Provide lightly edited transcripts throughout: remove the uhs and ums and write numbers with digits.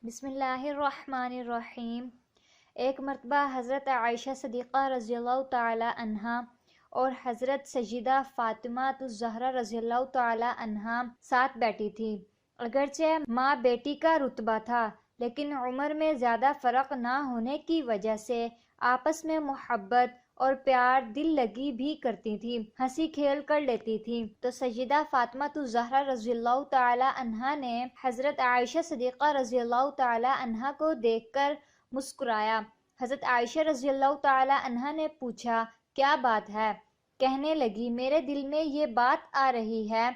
بسم اللہ الرحمن الرحیم۔ ایک مرتبہ حضرت عائشہ صدیقہ رضی اللہ تعالی عنہا اور حضرت سیدہ فاطمہ الزہرا رضی اللہ تعالی عنہا ساتھ بیٹھی تھی۔ اگرچہ ماں بیٹی کا رتبہ تھا، لیکن عمر میں زیادہ فرق نہ ہونے کی وجہ سے آپس میں محبت اور پیار دل لگی بھی کرتی تھی، ہنسی کھیل کر لیتی تھی۔ تو سیدہ فاطمہ الزہرا رضی اللہ تعالی عنہا نے حضرت عائشہ صدیقہ رضی اللہ تعالی عنہا کو دیکھ کر مسکرایا۔ حضرت عائشہ رضی اللہ تعالی عنہا نے پوچھا، کیا بات ہے؟ کہنے لگی، میرے دل میں یہ بات آ رہی ہے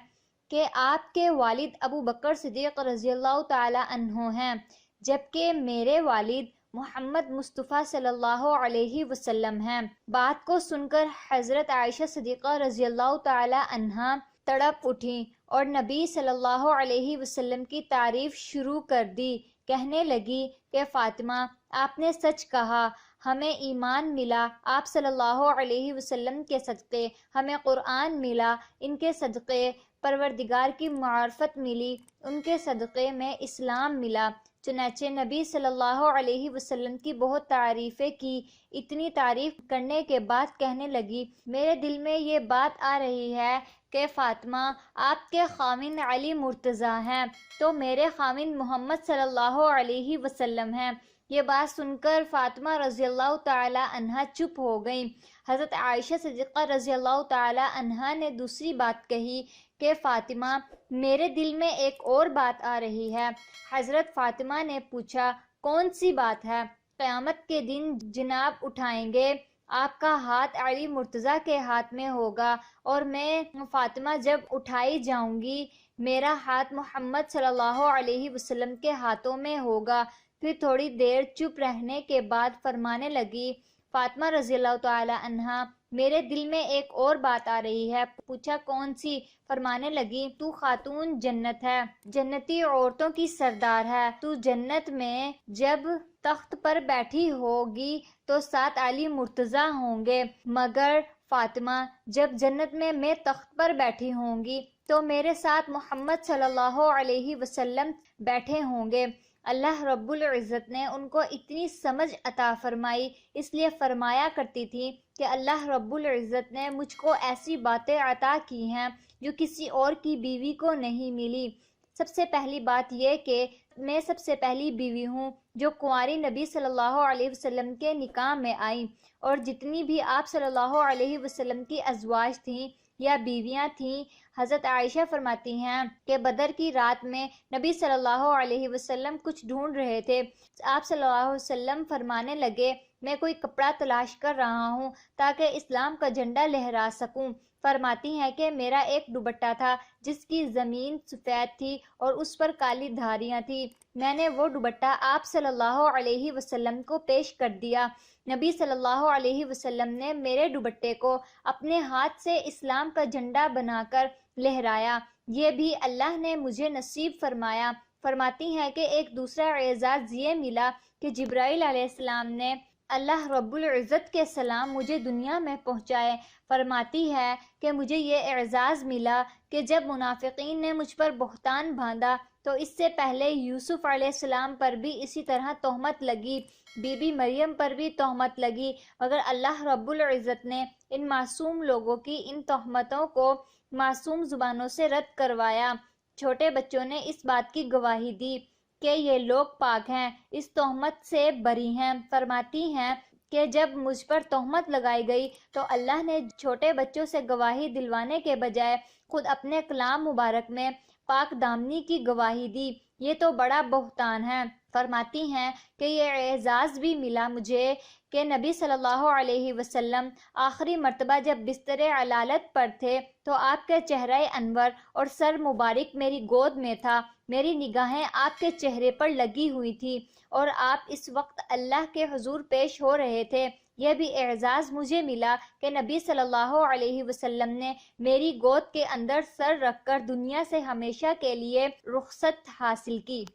کہ آپ کے والد ابو بکر صدیق رضی اللہ تعالی عنہ ہیں، جبکہ میرے والد محمد مصطفیٰ صلی اللہ علیہ وسلم ہیں۔ بات کو سن کر حضرت عائشہ صدیقہ رضی اللہ تعالی عنہا تڑپ اٹھیں اور نبی صلی اللہ علیہ وسلم کی تعریف شروع کر دی۔ کہنے لگی کہ فاطمہ، آپ نے سچ کہا، ہمیں ایمان ملا آپ صلی اللہ علیہ وسلم کے صدقے، ہمیں قرآن ملا ان کے صدقے، پروردگار کی معرفت ملی ان کے صدقے میں، اسلام ملا۔ چنانچہ نبی صلی اللہ علیہ وسلم کی بہت تعریفیں کی۔ اتنی تعریف کرنے کے بعد کہنے لگی، میرے دل میں یہ بات آ رہی ہے کہ فاطمہ، آپ کے خاوند علی مرتضیٰ ہیں تو میرے خاوند محمد صلی اللہ علیہ وسلم ہیں۔ یہ بات سن کر فاطمہ رضی اللہ تعالی عنہا چپ ہو گئیں۔ حضرت عائشہ صدیقہ رضی اللہ تعالی عنہا نے دوسری بات کہی کہ فاطمہ، میرے دل میں ایک اور بات آ رہی ہے۔ حضرت فاطمہ نے پوچھا، کون سی بات ہے؟ قیامت کے دن جناب اٹھائیں گے، آپ کا ہاتھ علی مرتضیٰ کے ہاتھ میں ہوگا اور میں فاطمہ جب اٹھائی جاؤں گی، میرا ہاتھ محمد صلی اللہ علیہ وسلم کے ہاتھوں میں ہوگا۔ پھر تھوڑی دیر چپ رہنے کے بعد فرمانے لگی، فاطمہ رضی اللہ تعالی عنہا، میرے دل میں ایک اور بات آ رہی ہے۔ پوچھا، کون سی؟ فرمانے لگی، تو خاتون جنت ہے، جنتی عورتوں کی سردار ہے، تو جنت میں جب تخت پر بیٹھی ہوگی تو ساتھ علی مرتضیٰ ہوں گے، مگر فاطمہ، جب جنت میں تخت پر بیٹھی ہوں گی تو میرے ساتھ محمد صلی اللہ علیہ وسلم بیٹھے ہوں گے۔ اللہ رب العزت نے ان کو اتنی سمجھ عطا فرمائی، اس لیے فرمایا کرتی تھی کہ اللہ رب العزت نے مجھ کو ایسی باتیں عطا کی ہیں جو کسی اور کی بیوی کو نہیں ملی۔ سب سے پہلی بات یہ کہ میں سب سے پہلی بیوی ہوں جو کنواری نبی صلی اللہ علیہ وسلم کے نکاح میں آئی، اور جتنی بھی آپ صلی اللہ علیہ وسلم کی ازواج تھیں یا بیویاں تھیں، حضرت عائشہ فرماتی ہیں کہ بدر کی رات میں نبی صلی اللہ علیہ وسلم کچھ ڈھونڈ رہے تھے۔ آپ صلی اللہ علیہ وسلم فرمانے لگے، میں کوئی کپڑا تلاش کر رہا ہوں تاکہ اسلام کا جھنڈا لہرا سکوں۔ فرماتی ہیں کہ میرا ایک دوپٹہ تھا جس کی زمین سفید تھی اور اس پر کالی دھاریاں تھیں۔ میں نے وہ دوپٹہ آپ صلی اللہ علیہ وسلم کو پیش کر دیا۔ نبی صلی اللہ علیہ وسلم نے میرے دوپٹے کو اپنے ہاتھ سے اسلام کا جھنڈا بنا کر لہرایا، یہ بھی اللہ نے مجھے نصیب فرمایا۔ فرماتی ہیں کہ ایک دوسرا اعزاز یہ ملا کہ جبرائیل علیہ السلام نے اللہ رب العزت کے سلام مجھے دنیا میں پہنچائے۔ فرماتی ہے کہ مجھے یہ اعزاز ملا کہ جب منافقین نے مجھ پر بہتان باندھا تو اس سے پہلے یوسف علیہ السلام پر بھی اسی طرح تہمت لگی، بی بی مریم پر بھی تہمت لگی، مگر اللہ رب العزت نے ان معصوم لوگوں کی ان تہمتوں کو معصوم زبانوں سے رد کروایا۔ چھوٹے بچوں نے اس بات کی گواہی دی کہ یہ لوگ پاک ہیں، اس تہمت سے بری ہیں۔ فرماتی ہیں کہ جب مجھ پر تہمت لگائی گئی تو اللہ نے چھوٹے بچوں سے گواہی دلوانے کے بجائے خود اپنے کلام مبارک میں پاک دامنی کی گواہی دی، یہ تو بڑا بہتان ہے۔ فرماتی ہیں کہ یہ اعزاز بھی ملا مجھے کہ نبی صلی اللہ علیہ وسلم آخری مرتبہ جب بستر علالت پر تھے تو آپ کے چہرہ انور اور سر مبارک میری گود میں تھا، میری نگاہیں آپ کے چہرے پر لگی ہوئی تھی اور آپ اس وقت اللہ کے حضور پیش ہو رہے تھے۔ یہ بھی اعزاز مجھے ملا کہ نبی صلی اللہ علیہ وسلم نے میری گود کے اندر سر رکھ کر دنیا سے ہمیشہ کے لیے رخصت حاصل کی۔